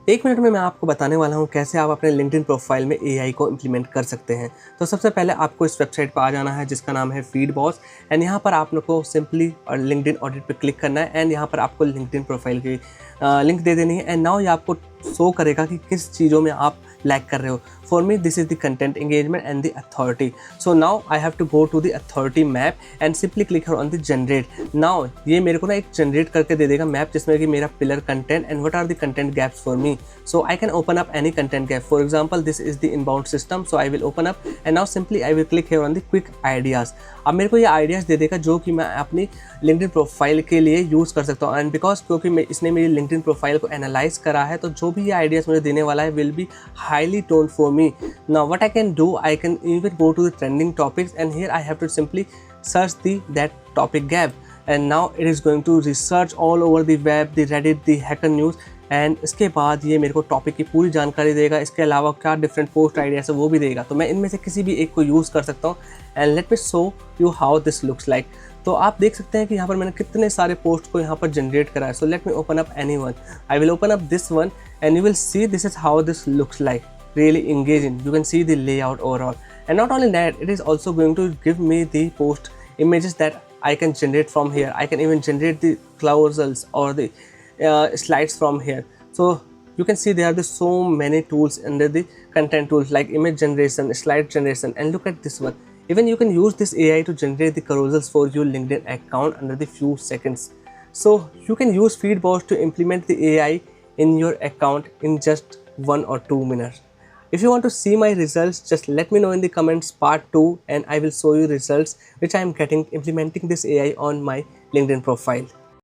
एक मिनट में मैं आपको बताने वाला हूँ कैसे आप अपने लिंक्डइन प्रोफाइल में एआई को इम्प्लीमेंट कर सकते हैं। तो सबसे पहले आपको इस वेबसाइट पर आ जाना है जिसका नाम है फीडबॉस एंड यहाँ पर आप लोग को सिंपली और लिंक्डइन ऑडिट पे क्लिक करना है एंड यहाँ पर आपको लिंक्डइन प्रोफाइल की लिंक दे देनी है एंड नाउ ये आपको शो करेगा कि किस चीज़ों में आप लैक कर रहे हो। For me this is the content engagement and the authority. So now I have to go to the authority map and simply click on the generate. Now ये मेरे को ना एक जनरेट करके दे देगा मैप जिसमें कि मेरा pillar content and what are the content gaps for me. So I can open up any content gap. For example, this is the inbound system. So I will open up and now simply I will click here on the quick ideas. अब मेरे को ये ideas दे देगा जो कि मैं अपनी LinkedIn profile के लिए यूज़ कर सकता हूँ एंड बिकॉज क्योंकि इसने मेरी लिंक्डइन प्रोफाइल को एनालाइज करा है तो जो भी ये आइडियाज़ मुझे देने वाला है will be highly tone for me. Now what I can do, I can even go to the trending topics and here I have to simply search that topic gap and now it is going to research all over the web, the Reddit, the Hacker News and इसके बाद ये मेरे को topic की पूरी जानकारी देगा। इसके अलावा क्या डिफरेंट पोस्ट आइडियाज़ है वो भी देगा, तो मैं इनमें से किसी भी एक को यूज़ कर सकता हूँ and let me show you how this looks like. तो आप देख सकते हैं कि यहाँ पर मैंने कितने सारे पोस्ट को यहाँ पर जनरेट करा है। So let me open up any one, I will open up this one and you will see this is how this looks like, really engaging. You can see the layout overall and not only that, it is also going to give me the post images that I can generate from here. I can even generate the carousels or the slides from here. So you can see there are so many tools under the content tools like image generation, slide generation, and look at this one. Even you can use this AI to generate the carousels for your LinkedIn account under the few seconds. So you can use Feedboss to implement the AI in your account in just 1 or 2 minutes. If you want to see my results, just let me know in the comments part 2 and I will show you results which I am getting implementing this AI on my LinkedIn profile.